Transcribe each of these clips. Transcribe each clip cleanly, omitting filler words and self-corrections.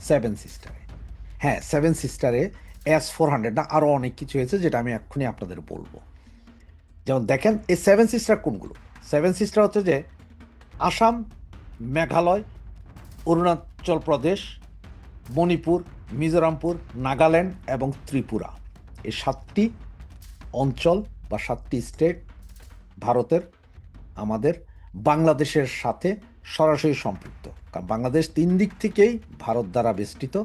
Seven সিস্টারে। হ্যাঁ, seven সিস্টারে S-400 না, আরও অনেক কিছু হয়েছে যেটা আমি এক্ষুনি আপনাদের বলবো। যেমন দেখেন এই সেভেন সিস্টার কোনগুলো। সেভেন সিস্টার হচ্ছে যে আসাম, মেঘালয়, অরুণাচল প্রদেশ, মণিপুর, মিজোরামপুর, নাগাল্যান্ড এবং ত্রিপুরা। এই সাতটি অঞ্চল বা সাতটি স্টেট ভারতের আমাদের বাংলাদেশের সাথে সরাসরি সম্পৃক্ত, কারণ বাংলাদেশ তিন দিক থেকেই ভারত দ্বারা বেষ্টিত।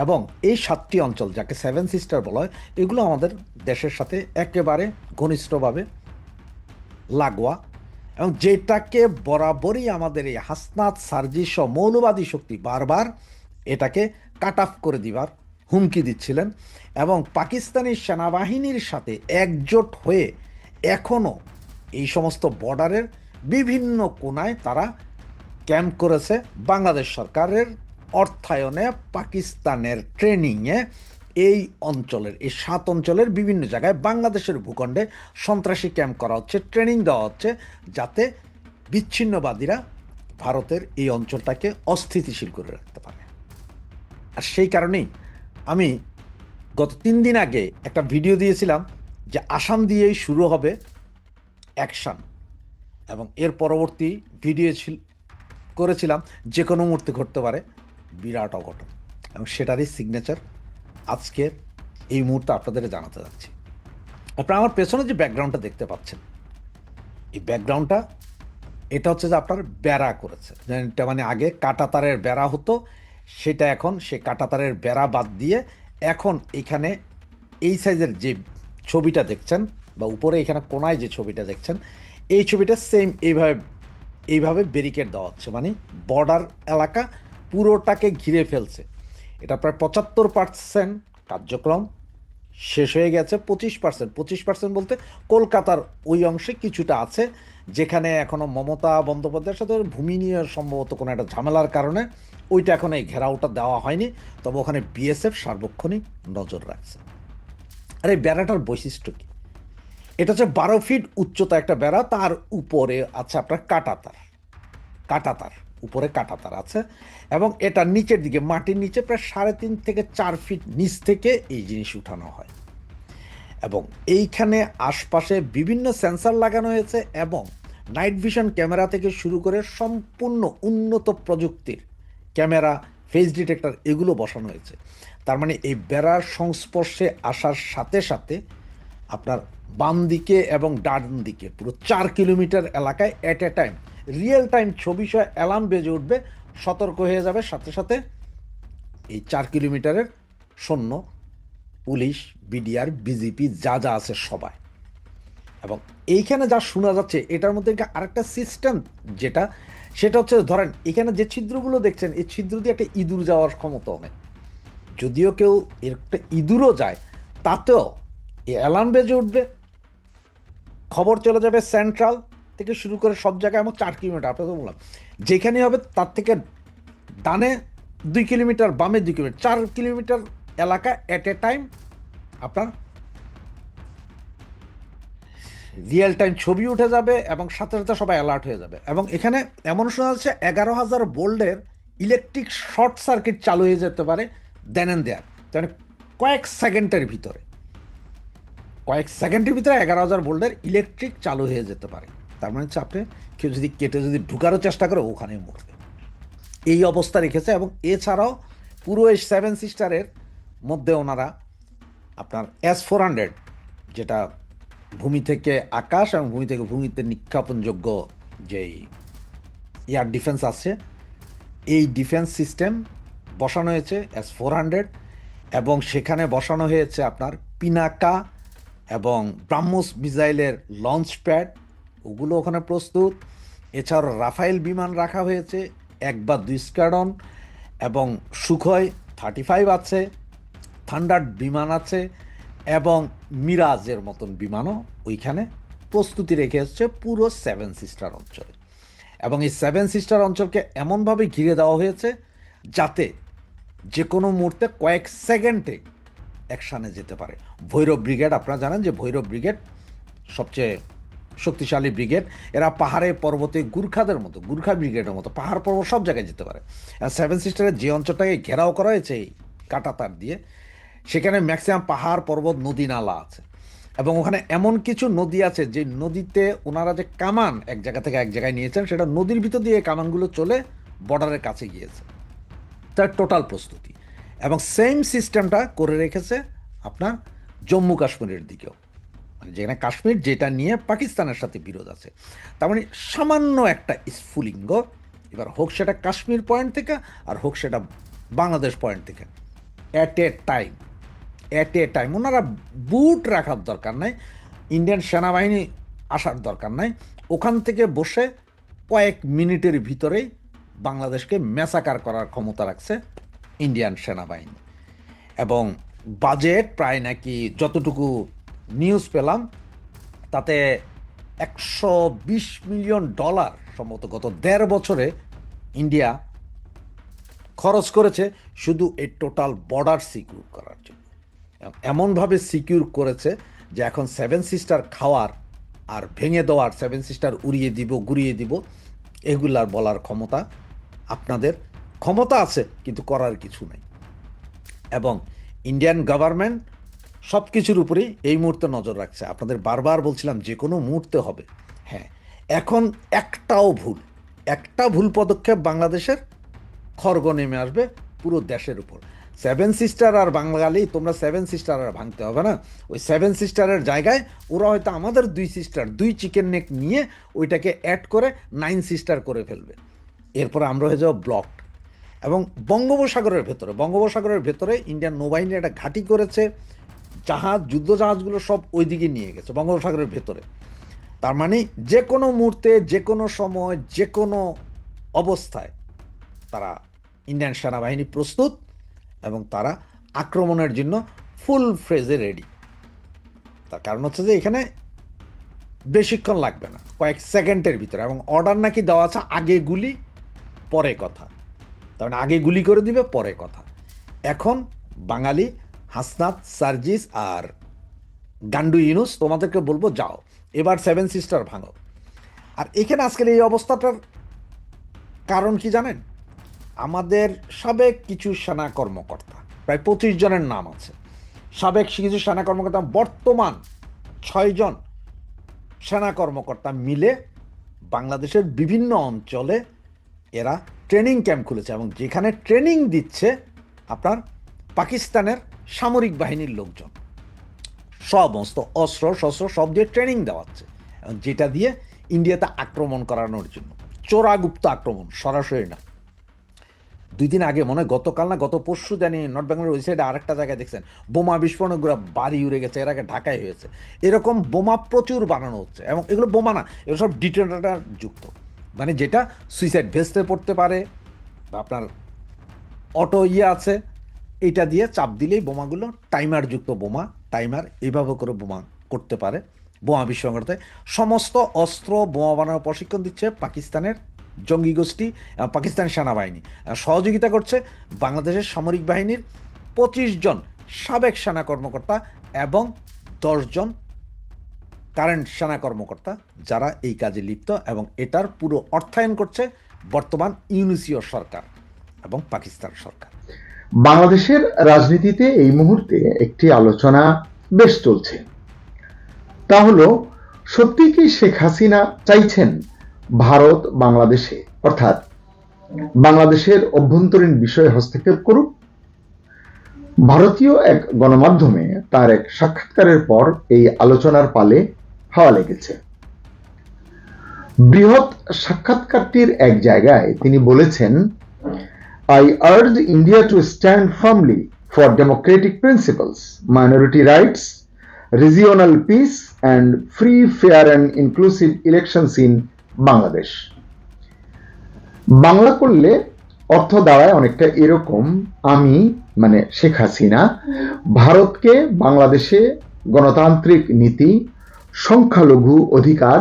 এবং এই সাতটি অঞ্চল যাকে সেভেন সিস্টার বলা হয়, এগুলো আমাদের দেশের সাথে একেবারে ঘনিষ্ঠভাবে লাগোয়া, এবং যেটাকে বরাবরই আমাদের এই হাসনাত সার্জিস সহ মৌলবাদী শক্তি বারবার এটাকে কাট অফ করে দিবার হুমকি দিচ্ছিলেন। এবং পাকিস্তানি সেনাবাহিনীর সাথে একজোট হয়ে এখনও এই সমস্ত বর্ডারের বিভিন্ন কোনায় তারা ক্যাম্প করেছে। বাংলাদেশ সরকারের অর্থায়নে পাকিস্তানের ট্রেনিংয়ে এই অঞ্চলের, এই সাত অঞ্চলের বিভিন্ন জায়গায় বাংলাদেশের ভূখণ্ডে সন্ত্রাসী ক্যাম্প করা হচ্ছে, ট্রেনিং দেওয়া হচ্ছে, যাতে বিচ্ছিন্নবাদীরা ভারতের এই অঞ্চলটাকে অস্থিতিশীল করে রাখতে পারে। আর সেই কারণেই আমি গত 3 দিন আগে একটা ভিডিও দিয়েছিলাম যে আসাম দিয়েই শুরু হবে অ্যাকশন, এবং এর পরবর্তী ভিডিও করেছিলাম যে কোনো মুহূর্তে ঘটতে পারে বিরাট অঘটন, এবং সেটারই সিগনেচার আজকের এই মুহূর্তে আপনাদের জানাতে যাচ্ছি। আপনারা আমার পেছনে যে ব্যাকগ্রাউন্ডটা দেখতে পাচ্ছেন, এই ব্যাকগ্রাউন্ডটা এটা হচ্ছে যে আপনার বেড়া করেছে, এটা মানে আগে কাঁটাতারের বেড়া হতো, সেটা এখন সে কাঁটাতারের বেড়া বাদ দিয়ে এখন এখানে এই সাইজের যে ছবিটা দেখছেন বা উপরে এখানে কোনায় যে ছবিটা দেখছেন, এই ছবিটা সেম এইভাবে এইভাবে ব্যারিকেড দেওয়া হচ্ছে, মানে বর্ডার এলাকা পুরোটাকে ঘিরে ফেলছে। এটা প্রায় 75% কার্যক্রম শেষ হয়ে গেছে। 25% বলতে কলকাতার ওই অংশে কিছুটা আছে, যেখানে এখনো মমতা বন্দ্যোপাধ্যায়ের সাথে ভূমি নিয়ে সম্ভবত কোনো একটা ঝামেলার কারণে ওইটা এখন এই ঘেরাওটা দেওয়া হয়নি। তবে ওখানে বিএসএফ সার্বক্ষণিক নজর রাখছে। আর এই বেড়াটার বৈশিষ্ট্য কি? এটা হচ্ছে 12 ফিট উচ্চতা একটা বেড়া, তার উপরে আছে আপনার কাঁটাতার। কাঁটাতার উপরে কাঁটাতার আছে, এবং এটা নিচের দিকে মাটির নিচে প্রায় 3.5 থেকে 4 ফিট নিচ থেকে এই জিনিস উঠানো হয়। এবং এইখানে আশপাশে বিভিন্ন সেন্সর লাগানো হয়েছে, এবং নাইট ভিশন ক্যামেরা থেকে শুরু করে সম্পূর্ণ উন্নত প্রযুক্তির ক্যামেরা, ফেস ডিটেক্টর এগুলো বসানো হয়েছে। তার মানে এই বেড়ার সংস্পর্শে আসার সাথে সাথে আপনার বাম দিকে এবং ডান দিকে পুরো 4 কিলোমিটার এলাকায় at a time real time ছবি সহ অ্যালার্ম বেজে উঠবে, সতর্ক হয়ে যাবে সাথে সাথে এই 4 কিলোমিটারের সৈন্য, পুলিশ, বিডিআর, বিজিপি যা যা আছে সবাই। এবং এইখানে যা শোনা যাচ্ছে এটার মধ্যে আরেকটা সিস্টেম যেটা, সেটা হচ্ছে ধরেন এখানে যে ছিদ্রগুলো দেখছেন, এই ছিদ্র দিয়ে একটা ইঁদুর যাওয়ার ক্ষমতা অনেক। যদিও কেউ এর একটা ইঁদুরও যায়, তাতেও এই অ্যালার্ম বেজে উঠবে, খবর চলে যাবে সেন্ট্রাল থেকে শুরু করে সব জায়গায়। আমার 4 কিলোমিটার আপনাকে বললাম, যেখানে হবে তার থেকে ডানে 2 কিলোমিটার, বামে 2 কিলোমিটার, 4 কিলোমিটার এলাকা অ্যাট এ টাইম আপনার রিয়েল টাইম ছবি উঠে যাবে, এবং সাথে সাথে সবাই অ্যালার্ট হয়ে যাবে। এবং এখানে এমন শোনা যাচ্ছে 11,000 ভোল্টের ইলেকট্রিক শর্ট সার্কিট চালু হয়ে যেতে পারে দেন অ্যান্ড দেয়ার, মানে কয়েক সেকেন্ডের ভিতরে, কয়েক সেকেন্ডের ভিতরে 11,000 ভোল্টের ইলেকট্রিক চালু হয়ে যেতে পারে। তার মানে হচ্ছে আপনি কেউ যদি কেটে যদি ঢুকারও চেষ্টা করে ওখানে মরবে, এই অবস্থা রেখেছে। এবং এছাড়াও পুরো এই সেভেন সিস্টারের মধ্যে ওনারা আপনার S-400, যেটা ভূমি থেকে আকাশ এবং ভূমি থেকে ভূমিতে নিক্ষেপণযোগ্য যেই এয়ার ডিফেন্স আছে, এই ডিফেন্স সিস্টেম বসানো হয়েছে S-400, এবং সেখানে বসানো হয়েছে আপনার পিনাকা এবং ব্রাহ্মস মিসাইলের লঞ্চ প্যাড, ওগুলো ওখানে প্রস্তুত। এছাড়াও রাফাইল বিমান রাখা হয়েছে 1 বা 2 স্কোয়াড্রন, এবং সুখয় 35 আছে, থান্ডার বিমান আছে, এবং মিরাজের মতন বিমানও ওইখানে প্রস্তুতি রেখে এসছে পুরো সেভেন সিস্টার অঞ্চলে। এবং এই সেভেন সিস্টার অঞ্চলকে এমনভাবে ঘিরে দেওয়া হয়েছে যাতে যে কোনো মুহূর্তে কয়েক সেকেন্ডে অ্যাকশানে যেতে পারে। ভৈরব ব্রিগেড, আপনারা জানেন যে ভৈরব ব্রিগেড সবচেয়ে শক্তিশালী ব্রিগেড। এরা পাহাড়ে পর্বতে গুর্খাদের মতো, গুর্খা ব্রিগেডের মতো পাহাড় পর্বত সব জায়গায় যেতে পারে। আর সেভেন সিস্টারের যে অঞ্চলটাকে ঘেরাও করা হয়েছে এই কাঁটাতার দিয়ে, সেখানে ম্যাক্সিমাম পাহাড় পর্বত নদী নালা আছে, এবং ওখানে এমন কিছু নদী আছে যে নদীতে ওনারা যে কামান এক জায়গা থেকে এক জায়গায় নিয়েছেন, সেটা নদীর ভিতর দিয়ে কামানগুলো চলে বর্ডারের কাছে গিয়েছে। তার টোটাল প্রস্তুতি, এবং সেম সিস্টেমটা করে রেখেছে আপনার জম্মু কাশ্মীরের দিকেও, মানে যেখানে কাশ্মীর, যেটা নিয়ে পাকিস্তানের সাথে বিরোধ আছে। তার মানে সামান্য একটা স্ফুলিঙ্গ, এবার হোক সেটা কাশ্মীর পয়েন্ট থেকে আর হোক সেটা বাংলাদেশ পয়েন্ট থেকে, অ্যাট এ টাইম ওনারা বুট রাখার দরকার নাই, ইন্ডিয়ান সেনাবাহিনী আসার দরকার নাই, ওখান থেকে বসে কয়েক মিনিটের ভিতরেই বাংলাদেশকে ম্যাসাকার করার ক্ষমতা রাখছে ইন্ডিয়ান সেনাবাহিনী। এবং বাজেট প্রায় নাকি যতটুকু নিউজ পেলাম তাতে $120 মিলিয়ন সম্ভবত গত 1.5 বছরে ইন্ডিয়া খরচ করেছে শুধু এই টোটাল বর্ডার সিকিউর করার জন্য। এমনভাবে সিকিউর করেছে যে এখন সেভেন সিস্টার খাওয়ার আর ভেঙে দেওয়ার, সেভেন সিস্টার উড়িয়ে দিব, গুড়িয়ে দিব, এগুলার বলার ক্ষমতা আপনাদের ক্ষমতা আছে, কিন্তু করার কিছু নেই। এবং ইন্ডিয়ান গভর্নমেন্ট সব কিছুর উপরেই এই মুহূর্তে নজর রাখছে। আপনাদের বারবার বলছিলাম যে কোনো মুহূর্তে হবে। হ্যাঁ, এখন একটা ভুল পদক্ষেপ বাংলাদেশের খড়গ নেমে আসবে পুরো দেশের উপর। সেভেন সিস্টার আর বাঙালি, তোমরা সেভেন সিস্টার আর ভাঙতে হবে না। ওই সেভেন সিস্টারের জায়গায় ওরা হয়তো আমাদের 2 সিস্টার, 2 চিকেন নেক নিয়ে ওইটাকে অ্যাড করে 9 সিস্টার করে ফেলবে। এরপর আমরা হয়ে যাবো ব্লকড। এবং বঙ্গোপসাগরের ভেতরে ইন্ডিয়ান নৌবাহিনী একটা ঘাঁটি করেছে, জাহাজ, যুদ্ধ জাহাজগুলো সব ওইদিকে নিয়ে গেছে বঙ্গোপসাগরের ভেতরে। তার মানে যে কোনো মুহূর্তে, যে কোনো সময়, যে কোনো অবস্থায় তারা, ইন্ডিয়ান সেনাবাহিনী প্রস্তুত, এবং তারা আক্রমণের জন্য ফুল ফ্রেজে রেডি। তার কারণ হচ্ছে যে এখানে বেশিক্ষণ লাগবে না, কয়েক সেকেন্ডের ভিতরে, এবং অর্ডার নাকি দেওয়া আছে আগে গুলি পরে কথা। তার মানে আগে গুলি করে দিবে, পরে কথা। এখন বাঙালি, হাসনাত, সার্জিস আর গান্ডু ইউনুস, তোমাদেরকে বলবো যাও এবার সেভেন সিস্টার ভাঙো। আর এখানে আজকের এই অবস্থাটার কারণ কি জানেন? আমাদের সাবেক কিছু সেনা কর্মকর্তা, প্রায় 25 জনের নাম আছে, সাবেক কিছু সেনা কর্মকর্তা, বর্তমান 6 জন সেনা কর্মকর্তা মিলে বাংলাদেশের বিভিন্ন অঞ্চলে এরা ট্রেনিং ক্যাম্প খুলেছে, এবং যেখানে ট্রেনিং দিচ্ছে আপনার পাকিস্তানের সামরিক বাহিনীর লোকজন, সমস্ত অস্ত্র শস্ত্র সব দিয়ে ট্রেনিং দেওয়াচ্ছে, যেটা দিয়ে ইন্ডিয়াতে আক্রমণ করানোর জন্য। চোরাগুপ্ত আক্রমণ, সরাসরি না। 2 দিন আগে, মনে হয় গতকাল না গত পরশু, জানি নর্থ বেঙ্গলের ওই সাইডে আরেকটা জায়গায় দেখছেন বোমা বিস্ফোরণগুলো, বাড়ি উড়ে গেছে, এর আগে ঢাকায় হয়েছে। এরকম বোমা প্রচুর বানানো হচ্ছে, এবং এগুলো বোমা না, এগুলো সব ডিটোনেটর যুক্ত, মানে যেটা সুইসাইড ভেস্টে পড়তে পারে, বা আপনার অটো আছে, এটা দিয়ে চাপ দিলেই বোমাগুলো, টাইমার যুক্ত বোমা, টাইমার এইভাবে করে বোমা করতে পারে, বোমা বিস্ফোরণ করতে। সমস্ত অস্ত্র বোমা বানানোর প্রশিক্ষণ দিচ্ছে পাকিস্তানের জঙ্গি গোষ্ঠী, পাকিস্তান সেনাবাহিনী। সহযোগিতা করছে বাংলাদেশের সামরিক বাহিনীর 25 জন সাবেক সেনা কর্মকর্তা এবং 10 জন কারেন্ট সেনা কর্মকর্তা, যারা এই কাজে লিপ্ত, এবং এটার পুরো অর্থায়ন করছে বর্তমান ইউনিসীয় সরকার এবং পাকিস্তান সরকার। বাংলাদেশের রাজনীতিতে এই মুহূর্তে একটি আলোচনা বেশ চলছে, তা হলো সত্যি কি শেখ হাসিনা চাইছেন ভারত বাংলাদেশে, অর্থাৎ বাংলাদেশের অভ্যন্তরীণ বিষয়ে হস্তক্ষেপ করুক? ভারতীয় এক গণমাধ্যমে তার এক সাক্ষাৎকারের পর এই আলোচনার পালে হাওয়া লেগেছে। বৃহৎ সাক্ষাৎকারটির এক জায়গায় তিনি বলেছেন, I urge India to stand firmly for democratic principles, minority rights, regional peace, and free, fair, and inclusive elections in Bangladesh. Bangla করলে অর্থ দাঁড়ায় অনেকটা এরকম, আমি মানে শেখ হাসিনা ভারতকে বাংলাদেশে গণতান্ত্রিক নীতি, সংখ্যালঘু অধিকার,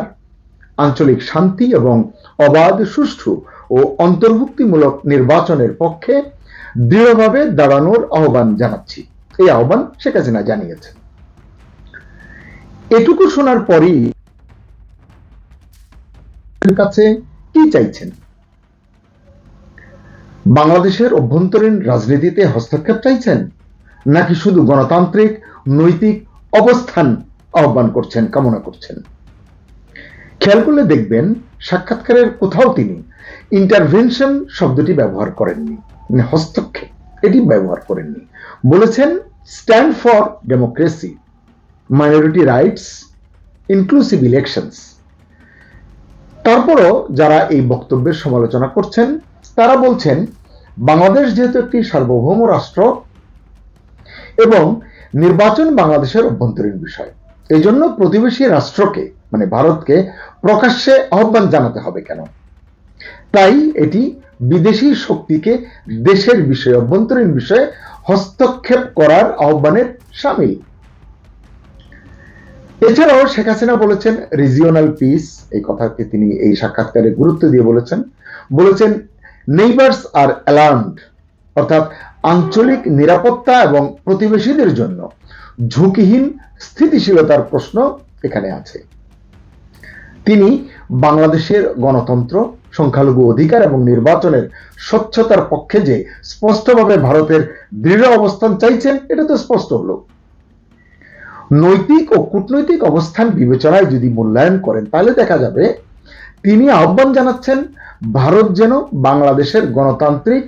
আঞ্চলিক শান্তি এবং অবাধ, সুষ্ঠু ও অন্তর্ভুক্তিমূলক নির্বাচনের পক্ষে দৃঢ়ভাবে দাঁড়ানোর আহ্বান জানাচ্ছি। এই আহ্বান শেখ হাসিনা জানিয়েছেন। এটুকু শোনার পরই রাষ্ট্রের কাছে কি চাইছেন? বাংলাদেশের অভ্যন্তরীণ রাজনীতিতে হস্তক্ষেপ চাইছেন, নাকি শুধু গণতান্ত্রিক নৈতিক অবস্থান আহ্বান করছেন, কামনা করছেন? খেয়াল করলে দেখবেন সাক্ষাৎকারের কোথাও তিনি ইন্টারভেনশন শব্দটি ব্যবহার করেননি, মানে হস্তক্ষেপ এটি ব্যবহার করেননি। বলেছেন stand for democracy, minority rights, inclusive elections. তারপরও যারা এই বক্তব্যের সমালোচনা করছেন তারা বলছেন বাংলাদেশ যেহেতু একটি সার্বভৌম রাষ্ট্র এবং নির্বাচন বাংলাদেশের অভ্যন্তরীণ বিষয়, এই জন্য প্রতিবেশী রাষ্ট্রকে মানে ভারতকে প্রকাশ্যে আহ্বান জানাতে হবে কেন? তাই এটি বিদেশি শক্তিকে দেশের বিষয়ে অভ্যন্তরীণ বিষয়ে হস্তক্ষেপ করার আহ্বানের সামিল। এছাড়াও শেখ হাসিনা বলেছেন রিজিওনাল পিস, এই কথাকে তিনি এই সাক্ষাৎকারে গুরুত্ব দিয়ে বলেছেন নেইবার্স আর অ্যালার্মড, অর্থাৎ আঞ্চলিক নিরাপত্তা এবং প্রতিবেশীদের জন্য ঝুঁকিহীন স্থিতিশীলতার প্রশ্ন এখানে আছে। তিনি বাংলাদেশের গণতন্ত্র, সংখ্যালঘু অধিকার এবং নির্বাচনের স্বচ্ছতার পক্ষে যে স্পষ্টভাবে ভারতের দৃঢ় অবস্থান চাইছেন এটা তো স্পষ্ট হলো। নৈতিক ও কূটনৈতিক অবস্থান বিবেচনায় যদি মূল্যায়ন করেন তাহলে দেখা যাবে তিনি আহ্বান জানাচ্ছেন ভারত যেন বাংলাদেশের গণতান্ত্রিক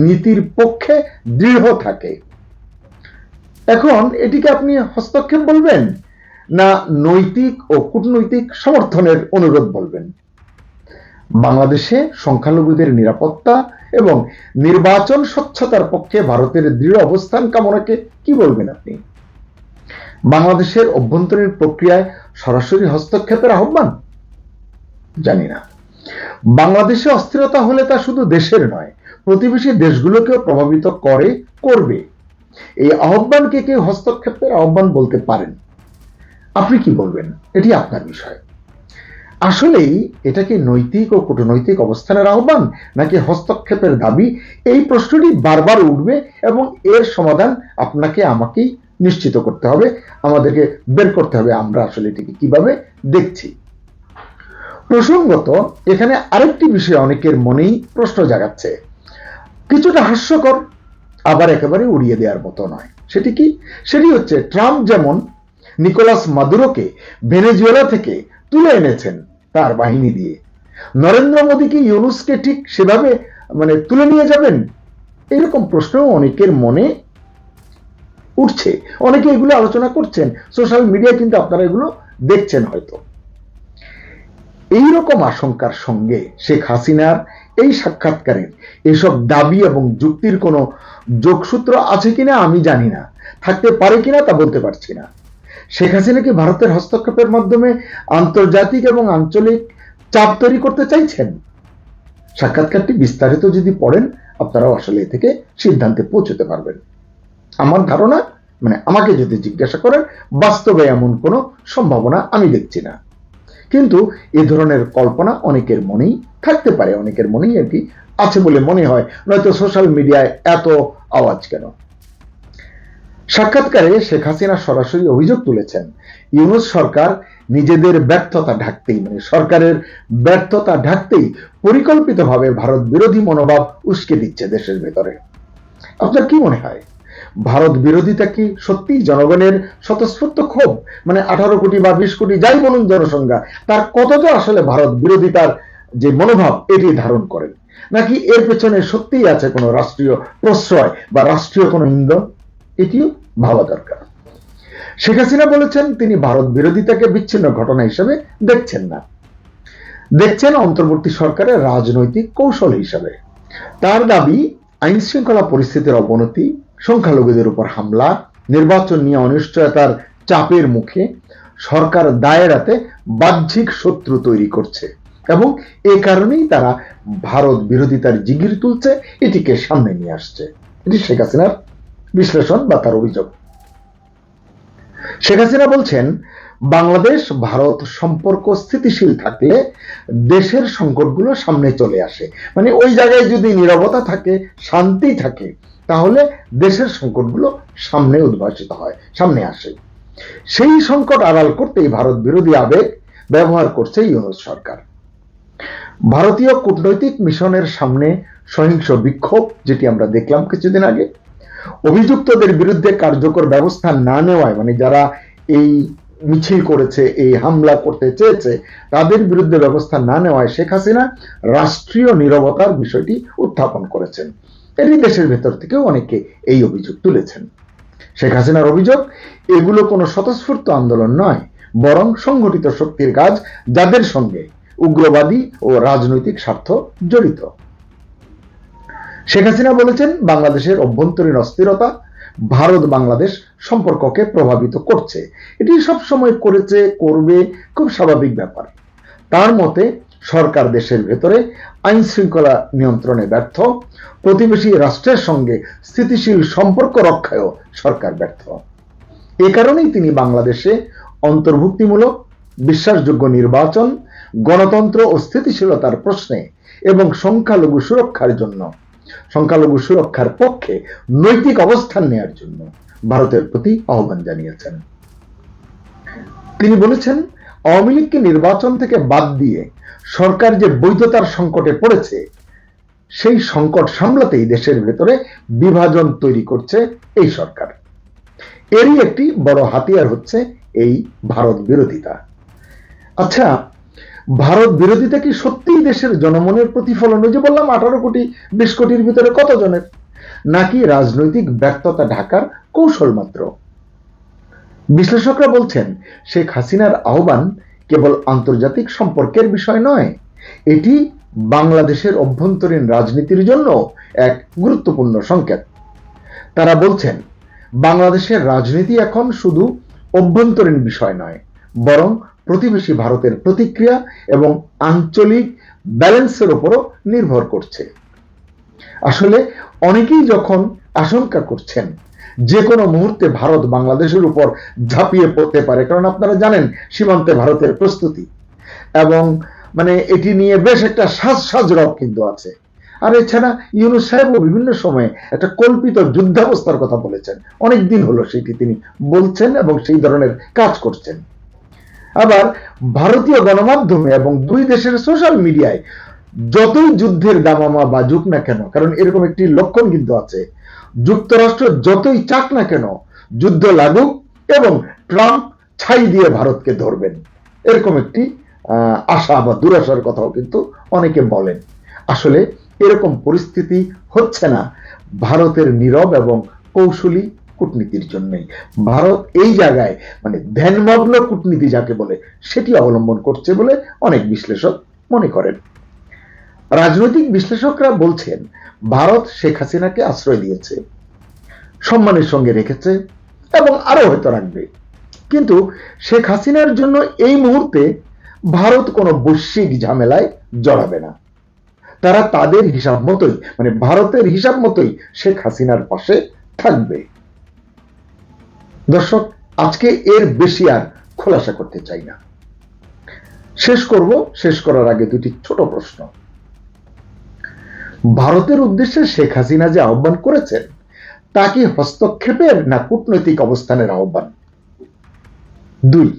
নীতির পক্ষে দৃঢ় থাকে। এখন এটিকে আপনি হস্তক্ষেপ বলবেন না নৈতিক ও কূটনৈতিক সমর্থনের অনুরোধ বলবেন? বাংলাদেশে সংখ্যালঘুদের নিরাপত্তা এবং নির্বাচন স্বচ্ছতার পক্ষে ভারতের দৃঢ় অবস্থান কামনাকে কি বলবেন আপনি? বাংলাদেশের অভ্যন্তরীণ প্রক্রিয়ায় সরাসরি হস্তক্ষেপের আহ্বান? জানি না। বাংলাদেশে অস্থিরতা হলে তা শুধু দেশের নয়, প্রতিবেশী দেশগুলোকেও প্রভাবিত করবে। এই আহ্বানকে কেউ হস্তক্ষেপের আহ্বান বলতে পারেন? আপনি কি বলবেন? এটি আপনার বিষয়। আসলেই এটা কি নৈতিক ও কূটনৈতিক অবস্থানের আহ্বান নাকি হস্তক্ষেপের দাবি? এই প্রশ্নটি বারবার উঠবে এবং এর সমাধান আপনাকে আমাকেই নিশ্চিত করতে হবে, আমাদেরকে বের করতে হবে আমরা আসলে এটিকে কিভাবে দেখছি। প্রসঙ্গত এখানে আরেকটি বিষয় অনেকের মনেই প্রশ্ন জাগাচ্ছে, কিছুটা হাস্যকর আবার একেবারে উড়িয়ে দেওয়ার মতো নয়। সেটি কি? সেটি হচ্ছে ট্রাম্প যেমন নিকোলাস মাদুরোকে ভেনেজুয়েলা থেকে তুলে এনেছেন তার বাহিনী দিয়ে, নরেন্দ্র মোদী কি ইউনুসকে ঠিক সেভাবে তুলে নিয়ে যাবেন? এরকম প্রশ্ন অনেকের মনে উঠছে, অনেকে এগুলো আলোচনা করছেন সোশ্যাল মিডিয়ায়, কিন্তু আপনারা এগুলো দেখছেন হয়তো। এইরকম আশঙ্কার সঙ্গে শেখ হাসিনার এই সাক্ষাৎকারের এসব দাবি এবং যুক্তির কোনো যোগসূত্র আছে কিনা আমি জানি না, থাকতে পারে কিনা তা বলতে পারছি না। শেখ হাসিনা কি ভারতের হস্তক্ষেপের মাধ্যমে আন্তর্জাতিক এবং আঞ্চলিক চাপ তৈরি করতে চাইছেন? সাক্ষাৎকারটি বিস্তারিত যদি পড়েন আপনারাও আসলে এ থেকে সিদ্ধান্তে পৌঁছতে পারবেন। আমার ধারণা আমাকে যদি জিজ্ঞাসা করেন বাস্তবে এমন কোনো সম্ভাবনা আমি দেখছি না, কিন্তু এ ধরনের কল্পনা অনেকের মনেই থাকতে পারে, অনেকের মনেই এটি আছে বলে মনে হয়, নয়তো সোশ্যাল মিডিয়ায় এত আওয়াজ কেন? সাক্ষাৎকারে শেখ হাসিনা সরাসরি অভিযোগ তুলেছেন ইউনূস সরকার নিজেদের ব্যর্থতা ঢাকতেই সরকারের ব্যর্থতা ঢাকতেই পরিকল্পিতভাবে ভারত বিরোধী মনোভাব উস্কে দিচ্ছে দেশের ভেতরে। আপনার কি মনে হয় ভারত বিরোধিতা কি সত্যি জনগণের স্বতঃস্ফূর্ত ক্ষোভ? 18 কোটি বা 20 কোটি যাই বলুন জনসংখ্যা, তার কতটা আসলে ভারত বিরোধিতার যে মনোভাব এটি ধারণ করেন, নাকি এর পেছনে সত্যিই আছে কোনো রাষ্ট্রীয় প্রশ্রয় বা রাষ্ট্রীয় কোনো ইন্ধন? এটিও ভাবা দরকার। শেখ হাসিনা বলেছেন তিনি ভারত বিরোধিতাকে বিচ্ছিন্ন ঘটনা হিসেবে দেখছেন না, দেখছেন অন্তর্বর্তী সরকারের রাজনৈতিক কৌশল হিসেবে। তার দাবি আইন শৃঙ্খলা পরিস্থিতির অবনতি, সংখ্যালঘুদের উপর হামলা, নির্বাচন নিয়ে অনিশ্চয়তার চাপের মুখে সরকার দায়েরাতে বাহ্যিক শত্রু তৈরি করছে এবং এ কারণেই তারা ভারত বিরোধিতার জিগির তুলছে, এটিকে সামনে নিয়ে আসছে। এটি শেখ হাসিনার বিশ্লেষণ বা তার অভিযোগ। শেখ হাসিনা বলছেন বাংলাদেশ ভারত সম্পর্ক স্থিতিশীল থাকলে দেশের সংকটগুলো সামনে চলে আসে, ওই জায়গায় যদি নীরবতা থাকে, শান্তি থাকে, তাহলে দেশের সংকটগুলো সামনে উদ্ভাসিত হয়, সামনে আসে। সেই সংকট আড়াল করতেই ভারত বিরোধী আবেগ ব্যবহার করছে ইউনূস সরকার। ভারতীয় কূটনৈতিক মিশনের সামনে সহিংস বিক্ষোভ, যেটি আমরা দেখলাম কিছুদিন আগে, অভিযুক্তদের বিরুদ্ধে কার্যকর ব্যবস্থা না নেওয়ায়, মানে যারা এই মিছিল করেছে, এই হামলা করতে চেয়েছে, তাদের বিরুদ্ধে ব্যবস্থা না নেওয়ায় শেখ হাসিনা রাষ্ট্রীয় নীরবতার বিষয়টি উত্থাপন করেছেন। এরই দেশের ভেতর থেকেও অনেকে এই অভিযোগ তুলেছেন। শেখ হাসিনার অভিযোগ, এগুলো কোনো স্বতঃস্ফূর্ত আন্দোলন নয়, বরং সংগঠিত শক্তির কাজ, যাদের সঙ্গে উগ্রবাদী ও রাজনৈতিক স্বার্থ জড়িত। শেখ হাসিনা বলেছেন, বাংলাদেশের অভ্যন্তরীণ অস্থিরতা ভারত বাংলাদেশ সম্পর্ককে প্রভাবিত করছে। এটি সবসময় করেছে, করবে, খুব স্বাভাবিক ব্যাপার। তার মতে সরকার দেশের ভেতরে আইন শৃঙ্খলা নিয়ন্ত্রণে ব্যর্থ, প্রতিবেশী রাষ্ট্রের সঙ্গে স্থিতিশীল সম্পর্ক রক্ষায়ও সরকার ব্যর্থ। এ কারণেই তিনি বাংলাদেশে অন্তর্ভুক্তিমূলক, বিশ্বাসযোগ্য নির্বাচন, গণতন্ত্র ও স্থিতিশীলতার প্রশ্নে এবং সংখ্যালঘু সুরক্ষার পক্ষে নৈতিক অবস্থান নেওয়ার জন্য ভারতের প্রতি আহ্বান জানিয়েছেন। তিনি বলেছেন, আওয়ামী লীগকে নির্বাচন থেকে বাদ দিয়ে সরকার যে বৈধতার সংকটে পড়েছে, সেই সংকট সামলাতেই দেশের ভেতরে বিভাজন তৈরি করছে এই সরকার। এরই একটি বড় হাতিয়ার হচ্ছে এই ভারত বিরোধিতা। আচ্ছা, ভারত বিরোধিতা কি সত্যিই দেশের জনমনের প্রতিফলন? ওই যে বললাম 18 কোটি 20 কোটির ভিতরে কতজনের? নাকি রাজনৈতিক ব্যর্থতা ঢাকার কৌশল মাত্র? বিশ্লেষকরা বলছেন, শেখ হাসিনার আহ্বান কেবল আন্তর্জাতিক সম্পর্কের বিষয় নয়, এটি বাংলাদেশের অভ্যন্তরীণ রাজনীতির জন্য এক গুরুত্বপূর্ণ সংকেত। তারা বলছেন, বাংলাদেশের রাজনীতি এখন শুধু অভ্যন্তরীণ বিষয় নয়, বরং প্রতিবেশী ভারতের প্রতিক্রিয়া এবং আঞ্চলিক ব্যালেন্সের উপরও নির্ভর করছে। আসলে অনেকেই যখন আশঙ্কা করছেন যে কোনো মুহূর্তে ভারত বাংলাদেশের উপর ঝাঁপিয়ে পড়তে পারে, কারণ আপনারা জানেন সীমান্তে ভারতের প্রস্তুতি, এবং মানে এটি নিয়ে বেশ একটা সাজ রব কিন্তু আছে। আর এছাড়া ইউনূস সাহেবও বিভিন্ন সময়ে একটা কল্পিত যুদ্ধাবস্থার কথা বলেছেন, অনেক দিন হলো সেটি তিনি বলছেন এবং সেই ধরনের কাজ করছেন। আবার ভারতীয় গণমাধ্যমে এবং দুই দেশের সোশ্যাল মিডিয়ায় যতই যুদ্ধের দামামা বাজুক না কেন, কারণ এরকম একটি লক্ষণ কিন্তু আছে, যুক্তরাষ্ট্র যতই চাক না কেন যুদ্ধ লাগুক এবং ট্রাম্প ছাই দিয়ে ভারতকে ধরবেন, এরকম একটি আশা বা দুরাশার কথাও কিন্তু অনেকে বলেন। আসলে এরকম পরিস্থিতি হচ্ছে না ভারতের নীরব এবং কৌশলী কূটনীতির জন্যই। ভারত এই জায়গায় মানে ধ্যানমগ্ন কূটনীতি যাকে বলে সেটি অবলম্বন করছে বলে অনেক বিশ্লেষক মনে করেন। রাজনৈতিক বিশ্লেষকরা বলছেন, ভারত শেখ হাসিনাকে আশ্রয় দিয়েছে, সম্মানের সঙ্গে রেখেছে এবং আরো হয়তো রাখবে, কিন্তু শেখ হাসিনার জন্য এই মুহূর্তে ভারত কোনো বৈশ্বিক ঝামেলায় জড়াবে না। তারা তাদের হিসাব মতোই, মানে ভারতের হিসাব মতোই শেখ হাসিনার পাশে থাকবে। দর্শক, আজকে এর বেশি আর খোলাসা করতে চাই না, শেষ করার আগে দুটি ছোট প্রশ্ন। ভারতের উদ্দেশ্যে শেখ হাসিনা যে আহ্বান করেছেন, তা কি হস্তক্ষেপের না কূটনৈতিক অবস্থানের আহ্বান? 2,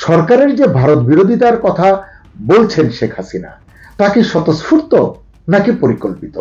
সরকারের যে ভারত বিরোধিতার কথা বলছেন শেখ হাসিনা, তা কি স্বতঃস্ফূর্ত নাকি পরিকল্পিত?